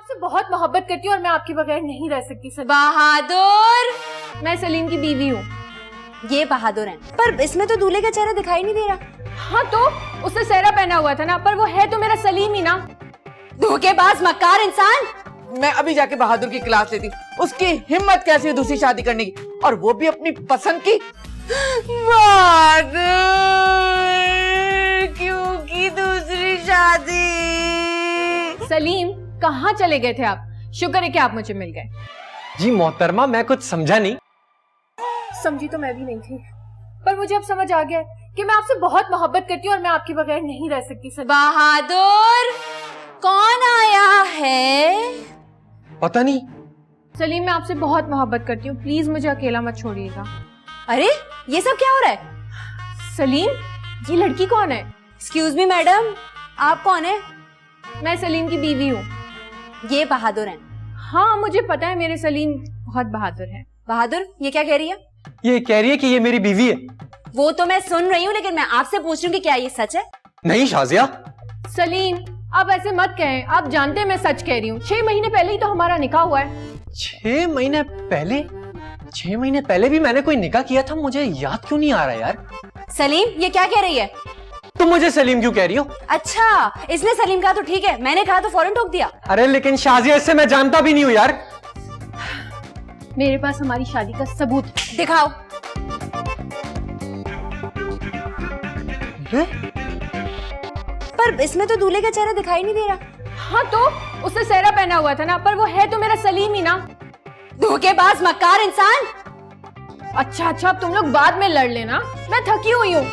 आपसे बहुत मोहब्बत करती हूँ और मैं आपके बगैर नहीं रह सकती सलीम। बहादुर, मैं सलीम की बीवी हूँ। ये बहादुर है, पर इसमें तो दूल्हे का चेहरा दिखाई नहीं दे रहा। हाँ तो उसने सेहरा पहना हुआ था ना, पर वो है तो मेरा सलीम ही ना। धोखेबाज मक्कार इंसान। मैं अभी जाके बहादुर की क्लास लेती हूँ। उसकी हिम्मत कैसी है दूसरी शादी करने की, और वो भी अपनी पसंद की। बहादुर क्यों की दूसरी शादी? सलीम कहाँ चले गए थे आप? शुक्र है कि आप मुझे मिल गए। जी मोहतरमा, मैं कुछ समझा नहीं। समझी तो मैं भी नहीं थी, पर मुझे अब समझ आ गया कि मैं आपसे बहुत मोहब्बत करती हूँ और मैं आपके बगैर नहीं रह सकती सलीम। बहादुर, कौन आया है? पता नहीं। सलीम मैं आपसे बहुत मोहब्बत करती हूँ, प्लीज मुझे अकेला मत छोड़िएगा। अरे ये सब क्या हो रहा है? सलीम ये लड़की कौन है? एक्सक्यूज मी मैडम, आप कौन है? मैं सलीम की बीवी हूँ। ये बहादुर है। हाँ मुझे पता है, मेरे सलीम बहुत बहादुर है। बहादुर ये क्या कह रही है? ये कह रही है कि ये मेरी बीवी है। वो तो मैं सुन रही हूँ, लेकिन मैं आपसे पूछ रही हूँ कि क्या ये सच है? नहीं शाजिया। सलीम आप ऐसे मत कहें, आप जानते हैं मैं सच कह रही हूँ। 6 महीने पहले ही तो हमारा निकाह हुआ है। 6 महीने पहले? 6 महीने पहले भी मैंने कोई निकाह किया था, मुझे याद क्यों नहीं आ रहा यार। सलीम ये क्या कह रही है? तुम मुझे सलीम क्यों कह रही हो? अच्छा इसने सलीम कहा तो ठीक है, मैंने कहा तो फौरन टोक दिया। अरे लेकिन शाजिया, इससे मैं जानता भी नहीं हूँ यार। मेरे पास हमारी शादी का सबूत। दिखाओ। पर इसमें तो दूल्हे का चेहरा दिखाई नहीं दे रहा। हाँ तो उसने सेहरा पहना हुआ था ना, पर वो है तो मेरा सलीम ही ना। धोखेबाज मक्कार इंसान। अच्छा अब तुम लोग बाद में लड़ लेना, मैं थकी हुई हूँ।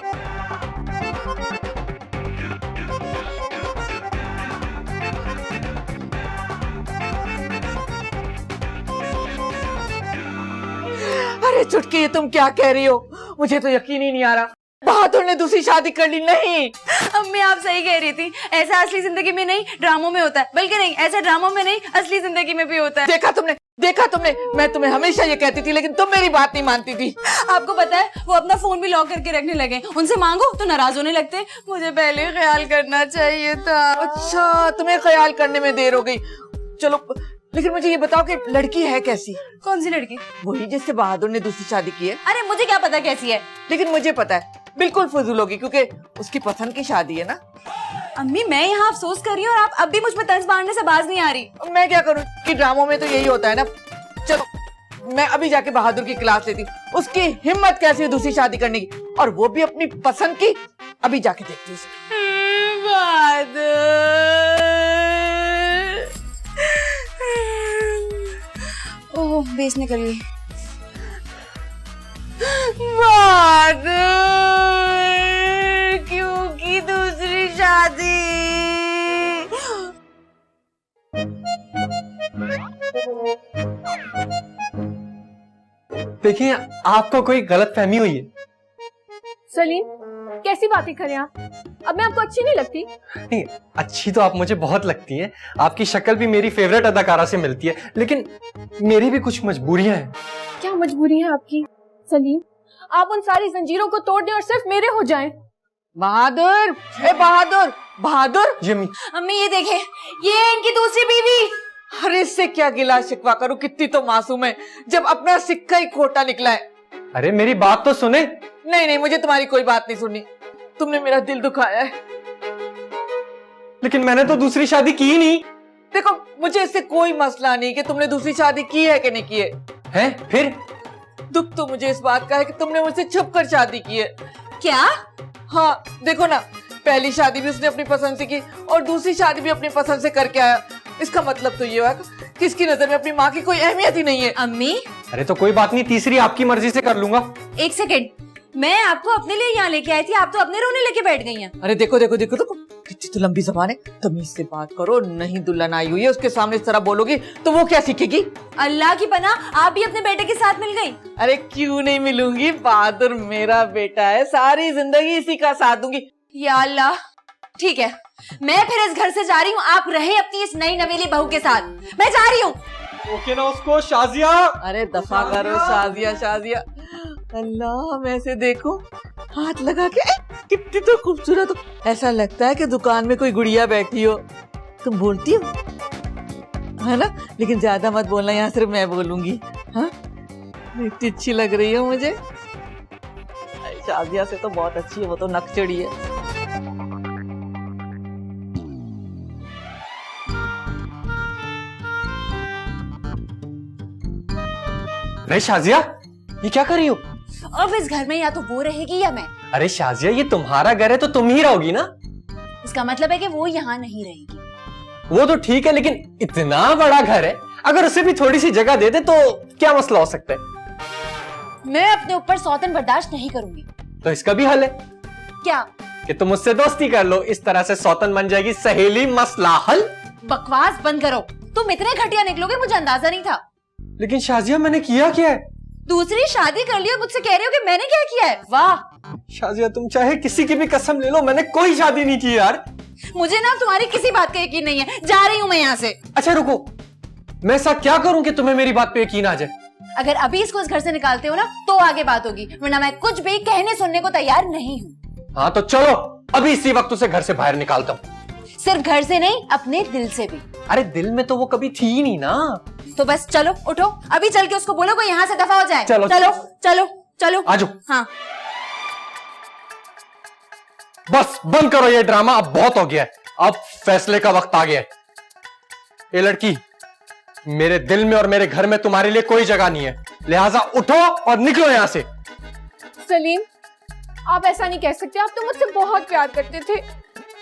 अरे चुटकी, ये तुम क्या कह रही हो? मुझे तो यकीन ही नहीं आ रहा। बहादुर ने दूसरी शादी कर ली। नहीं अम्मी आप सही कह रही थी, ऐसा असली जिंदगी में नहीं ड्रामों में होता है। बल्कि नहीं, ऐसा ड्रामों में नहीं असली जिंदगी में भी होता है। देखा तुमने, मैं तुम्हें हमेशा ये कहती थी, लेकिन तुम मेरी बात नहीं मानती थी। आपको पता है वो अपना फोन भी लॉक करके रखने लगे, उनसे मांगो तो नाराज होने लगते। मुझे पहले ख्याल करना चाहिए था। अच्छा तुम्हें ख्याल करने में देर हो गई। चलो लेकिन मुझे ये बताओ कि लड़की है कैसी? कौन सी लड़की? वही जिससे बहादुर ने दूसरी शादी की है। अरे मुझे क्या पता कैसी है। लेकिन मुझे पता है बिल्कुल फजूल होगी, क्योंकि उसकी पसंद की शादी है ना। अम्मी मैं यहाँ अफसोस कर रही हूँ और आप अब भी मुझ पर तंज मारने से बाज नहीं आ रही। मैं क्या करूँ कि ड्रामों में तो यही होता है ना। चलो मैं अभी जाके बहादुर की क्लास लेती हूँ। उसकी हिम्मत कैसी है दूसरी शादी करने की, और वो भी अपनी पसंद की। अभी जाके देखती हूँ। ओह बेस निकल गई। बहादुर क्यों की दूसरी शादी? देखिए आपको कोई गलत फहमी हुई है। सलीम कैसी बातें करें आप? अब मैं आपको अच्छी नहीं लगती? नहीं, अच्छी तो आप मुझे बहुत लगती हैं। आपकी शक्ल भी मेरी फेवरेट अदाकारा से मिलती है, लेकिन मेरी भी कुछ मजबूरियां हैं। क्या मजबूरी है आपकी? सलीम आप उन सारी जंजीरों को तोड़ दें और सिर्फ मेरे हो जाएं। बहादुर, ए बहादुर। जी अम्मी। अम्मी ये देखे, ये है इनकी दूसरी बीवी। अरे इससे क्या गिला शिकवा करूं, कितनी तो मासूम है, जब अपना सिक्का ही खोटा निकला है। अरे मेरी बात तो सुने। नहीं मुझे तुम्हारी कोई बात नहीं सुननी। तुमने मेरा दिल दुखाया है। लेकिन मैंने तो दूसरी शादी की ही नहीं। देखो मुझे इससे कोई मसला नहीं कि तुमने दूसरी शादी की है कि नहीं की है। हैं? फिर दुख तो मुझे इस बात का है कि तुमने मुझसे छुप कर शादी की है। क्या? हाँ देखो ना, पहली शादी भी उसने अपनी पसंद से की और दूसरी शादी भी अपनी पसंद से करके आया। इसका मतलब तो ये हुआ कि इसकी नजर में अपनी माँ की कोई अहमियत ही नहीं है। अम्मी अरे तो कोई बात नहीं, तीसरी आपकी मर्जी से कर लूंगा। एक सेकेंड, मैं आपको अपने लिए यहाँ लेके आई थी, आप तो अपने रोने लेके बैठ गई हैं। अरे देखो कितनी तो लंबी जबान है। तमीज से बात करो, नहीं दुल्हन आई हुई है उसके सामने इस तरह बोलोगी तो वो क्या सीखेगी? अल्लाह की पनाह, आप भी अपने बेटे के साथ मिल गई। अरे क्यों नहीं मिलूंगी, बहादुर मेरा बेटा है, सारी जिंदगी इसी का साथ दूंगी। या अल्लाह, ठीक है मैं फिर इस घर से जा रही हूँ, आप रहे अपनी इस नई नवेली बहू के साथ। मैं जा रही हूँ। ओके ना उसको शाजिया। अरे दफा करो शाजिया। अल्लाह मैं से देखो हाथ लगा के, कितनी तो खूबसूरत हो। ऐसा लगता है कि दुकान में कोई गुड़िया बैठी हो। तुम बोलती हो? है ना? लेकिन ज्यादा मत बोलना, यहाँ सिर्फ मैं बोलूंगी। हाँ, इतनी अच्छी लग रही है मुझे। शादिया से तो बहुत अच्छी है, वो तो नकचड़ी है। अरे शाजिया, ये क्या कर रही हो? अब इस घर में या तो वो रहेगी या मैं। अरे शाजिया, ये तुम्हारा घर है तो तुम ही रहोगी ना। इसका मतलब है कि वो यहाँ नहीं रहेगी। वो तो ठीक है, लेकिन इतना बड़ा घर है, अगर उसे भी थोड़ी सी जगह दे दे तो क्या मसला हो सकता है? मैं अपने ऊपर सौतन बर्दाश्त नहीं करूंगी। तो इसका भी हल है क्या? कि तुम मुझसे दोस्ती कर लो, इस तरह से सौतन बन जाएगी सहेली, मसला हल। बकवास बंद करो। तुम इतने घटिया निकलोगे मुझे अंदाजा नहीं था। लेकिन शाजिया, मैंने किया क्या है? दूसरी शादी कर ली और मुझसे कह रहे हो कि मैंने क्या किया है? वाह शाजिया, तुम चाहे किसी की भी कसम ले लो, मैंने कोई शादी नहीं की यार। मुझे ना तुम्हारी किसी बात का यकीन नहीं है। जा रही हूँ मैं यहाँ से। अच्छा रुको, मैं ऐसा क्या करूं कि तुम्हें मेरी बात पे यकीन आ जाए? अगर अभी इसको इस घर से निकालते हो ना तो आगे बात होगी, वरना मैं कुछ भी कहने सुनने को तैयार नहीं हूँ। हाँ तो चलो, अभी इसी वक्त उसे घर से बाहर निकालता हूँ। सिर्फ घर से नहीं, अपने दिल से भी। अरे दिल में तो वो कभी थी ही नहीं ना। तो बस चलो, उठो, अभी चल के उसको बोलो कोई यहाँ से दफा हो जाए। चलो चलो चलो चलो, आ जाओ। हाँ। बस बंद करो ये ड्रामा, अब बहुत हो गया है। अब फैसले का वक्त आ गया है। ये लड़की, मेरे दिल में और मेरे घर में तुम्हारे लिए कोई जगह नहीं है, लिहाजा उठो और निकलो यहां से। सलीम, आप ऐसा नहीं कह सकते, आप तो मुझसे बहुत प्यार करते थे।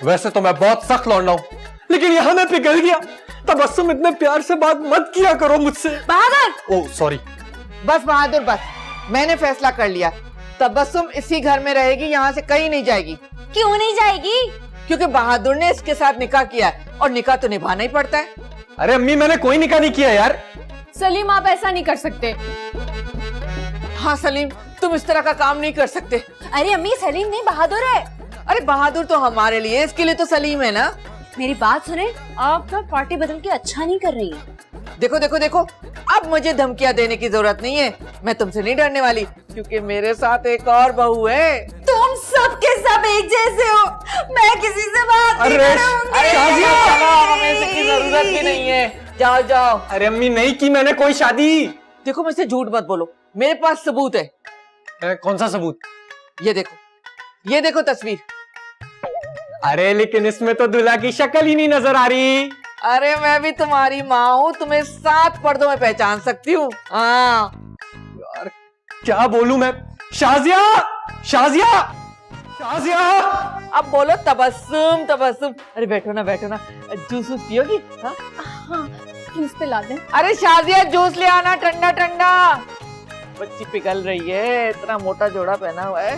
वैसे तो मैं बहुत सख्त लौंडा हूं, लेकिन यहां मैं पिघल गया। तबस्सुम, इतने प्यार से बात मत किया करो मुझसे। बहादुर! Oh sorry. बस बहादुर बस, मैंने फैसला कर लिया। तबस्सुम इसी घर में रहेगी, यहाँ से कहीं नहीं जाएगी। क्यों नहीं जाएगी? क्योंकि बहादुर ने इसके साथ निकाह किया है और निकाह तो निभाना ही पड़ता है। अरे अम्मी, मैंने कोई निकाह नहीं किया यार। सलीम, आप ऐसा नहीं कर सकते। हाँ सलीम, तुम इस तरह का काम नहीं कर सकते। अरे अम्मी, सलीम नहीं बहादुर है। अरे बहादुर तो हमारे लिए, इसके लिए तो सलीम है ना। मेरी बात सुने, आप ना पार्टी बदल के अच्छा नहीं कर रही है। देखो देखो देखो, अब मुझे धमकियां देने की जरूरत नहीं है। मैं तुमसे नहीं डरने वाली, क्योंकि मेरे साथ एक और बहू है। तुम सब के सब एक जैसे हो। मैं किसी से बात नहीं अरे, करूंगी। अरे शाजिया! चलो, हमें इसकी जरूरत भी नहीं है। जाओ जाओ। अरे अम्मी, नहीं की मैंने कोई शादी। देखो, मुझसे झूठ मत बोलो, मेरे पास सबूत है। कौन सा सबूत? ये देखो, ये देखो तस्वीर। अरे लेकिन इसमें तो दूल्हा की शक्ल ही नहीं नजर आ रही। अरे मैं भी तुम्हारी माँ हूँ, तुम्हें 7 पर्दों में पहचान सकती हूँ। हाँ यार क्या बोलूं मैं? शाजिया, शाजिया, शाजिया! अब बोलो तबस्सुम तबस्सुम। अरे बैठो ना बैठो ना, जूस वूस पियोगी? हाँ? हाँ, प्लीज पिला दें। अरे शाजिया, जूस ले आना ठंडा ठंडा। बच्ची पिघल रही है, इतना मोटा जोड़ा पहना हुआ है।